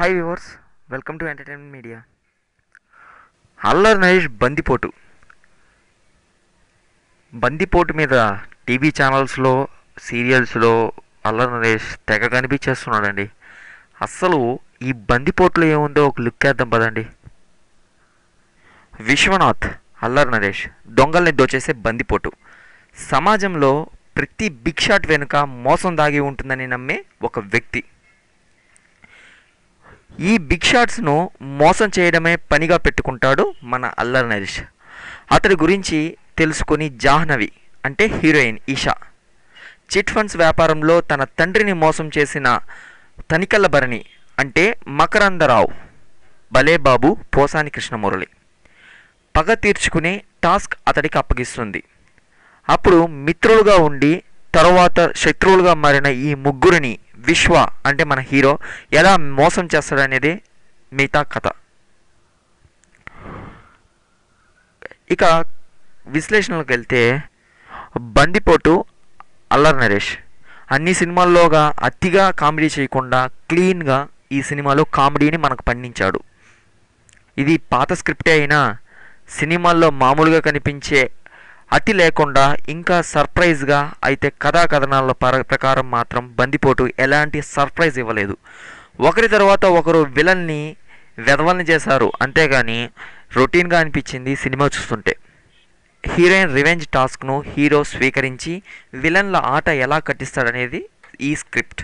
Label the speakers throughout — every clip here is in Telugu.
Speaker 1: Hi viewers, welcome to entertainment media. Allari Naresh బందిపోటు మీద టీవీ ఛానల్స్లో, సీరియల్స్లో అల్లరి నరేష్ తెగ కనిపించేస్తున్నాడండి. అస్సలు ఈ బందిపోటులో ఏముందో ఒక లుక్ వేద్దాం పదండి. విశ్వనాథ్ అల్లరి నరేష్ దొంగల్ని దోచేసే బందిపోటు. సమాజంలో ప్రతి బిగ్ షాట్ వెనుక మోసం దాగి ఉంటుందని నమ్మే ఒక వ్యక్తి. ఈ బిగ్ షాట్స్ను మోసం చేయడమే పనిగా పెట్టుకుంటాడు మన అల్లరి నరేష్. అతడి గురించి తెలుసుకొని జాహ్నవి అంటే హీరోయిన్ ఈషా చిట్ ఫండ్స్ వ్యాపారంలో తన తండ్రిని మోసం చేసిన తనికల్ల భరణి అంటే మకరందరావు భలే బాబు పోసాని కృష్ణమురళి పగ తీర్చుకునే టాస్క్ అతడికి అప్పగిస్తుంది. అప్పుడు మిత్రులుగా ఉండి తరువాత శత్రువులుగా మారిన ఈ ముగ్గురిని విశ్వ అంటే మన హీరో ఎలా మోసం చేస్తాడనేది మిగతా కథ. ఇక విశ్లేషణలకు వెళ్తే బందిపోటు అల్లరి నరేష్ అన్ని సినిమాల్లోగా అతిగా కామెడీ చేయకుండా క్లీన్గా ఈ సినిమాలో కామెడీని మనకు పండించాడు. ఇది పాత స్క్రిప్టే అయినా సినిమాల్లో మామూలుగా కనిపించే అతి లేకుండా ఇంకా సర్ప్రైజ్గా అయితే కథా కథనాల ప్రకారం మాత్రం బందిపోటు ఎలాంటి సర్ప్రైజ్ ఇవ్వలేదు. ఒకరి తర్వాత ఒకరు విలన్ని వెధవల్ని చేశారు, అంతేగాని రొటీన్గా అనిపించింది సినిమా చూస్తుంటే. హీరోయిన్ రివెంజ్ టాస్క్ను హీరో స్వీకరించి విలన్ల ఆట ఎలా కట్టిస్తాడనేది ఈ స్క్రిప్ట్.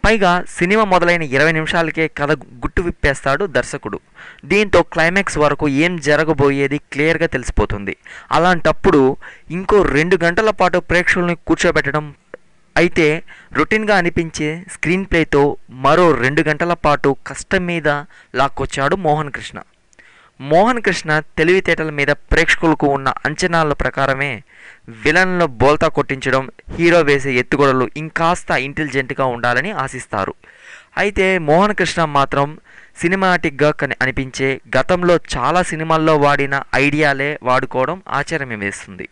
Speaker 1: పైగా సినిమా మొదలైన 20 నిమిషాలకే కథ గుట్టు విప్పేస్తాడు దర్శకుడు. దీంతో క్లైమాక్స్ వరకు ఏం జరగబోయేది క్లియర్గా తెలిసిపోతుంది. అలాంటప్పుడు ఇంకో 2 గంటల పాటు ప్రేక్షకుల్ని కూర్చోబెట్టడం అయితే రొటీన్గా అనిపించే స్క్రీన్ ప్లేతో మరో 2 గంటల పాటు కష్టం మీద లాక్కొచ్చాడు మోహన్ కృష్ణ తెలివితేటల మీద ప్రేక్షకులకు ఉన్న అంచనాల ప్రకారమే విలన్లో బోల్తా కొట్టించడం, హీరో వేసే ఎత్తుగడలు ఇంకాస్త ఇంటెలిజెంట్గా ఉండాలని ఆశిస్తారు. అయితే మోహన్ కృష్ణ మాత్రం సినిమాటిక్గా అనిపించే గతంలో చాలా సినిమాల్లో వాడిన ఐడియాలే వాడుకోవడం ఆశ్చర్యం వేస్తుంది.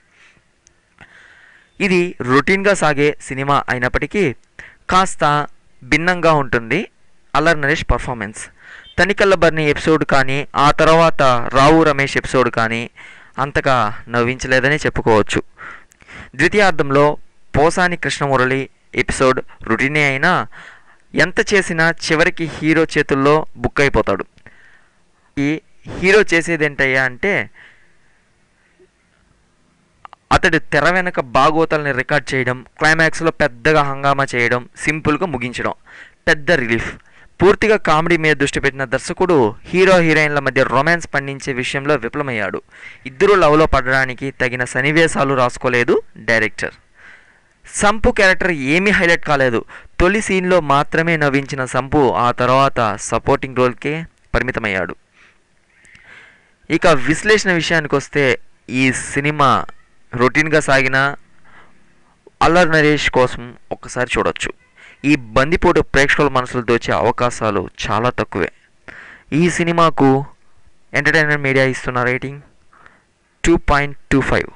Speaker 1: ఇది రొటీన్గా సాగే సినిమా అయినప్పటికీ కాస్త భిన్నంగా ఉంటుంది అల్లరి నరేష్ పర్ఫార్మెన్స్. తనికల్ల భరణి ఎపిసోడ్ కానీ ఆ తర్వాత రావు రమేష్ ఎపిసోడ్ కానీ అంతగా నవ్వించలేదని చెప్పుకోవచ్చు. ద్వితీయార్థంలో పోసాని కృష్ణమురళి ఎపిసోడ్ రొటీనే అయినా ఎంత చేసినా చివరికి హీరో చేతుల్లో బుక్ అయిపోతాడు. ఈ హీరో చేసేదేంటయ్యా అంటే అతడు తెర వెనక బాగోతల్ని రికార్డ్ చేయడం, క్లైమాక్స్లో పెద్దగా హంగామా చేయడం, సింపుల్గా ముగించడం పెద్ద రిలీఫ్. పూర్తిగా కామెడీ మీద దృష్టి పెట్టిన దర్శకుడు హీరో హీరోయిన్ల మధ్య రొమాన్స్ పండించే విషయంలో విఫలమయ్యాడు. ఇద్దరు లవ్లో పడడానికి తగిన సన్నివేశాలు రాసుకోలేదు డైరెక్టర్. సంపు క్యారెక్టర్ ఏమీ హైలైట్ కాలేదు. తొలి సీన్లో మాత్రమే నవ్వించిన సంపు ఆ తర్వాత సపోర్టింగ్ రోల్కే పరిమితమయ్యాడు. ఇక విశ్లేషణ విషయానికి వస్తే ఈ సినిమా రొటీన్గా సాగిన అల్లరి నరేష్ కోసం ఒక్కసారి చూడొచ్చు. ఈ బందిపోటు ప్రేక్షకుల మనసులు దోచే అవకాశాలు చాలా తక్కువే. ఈ సినిమాకు ఎంటర్టైన్మెంట్ మీడియా ఇస్తున్న రేటింగ్ 2.25.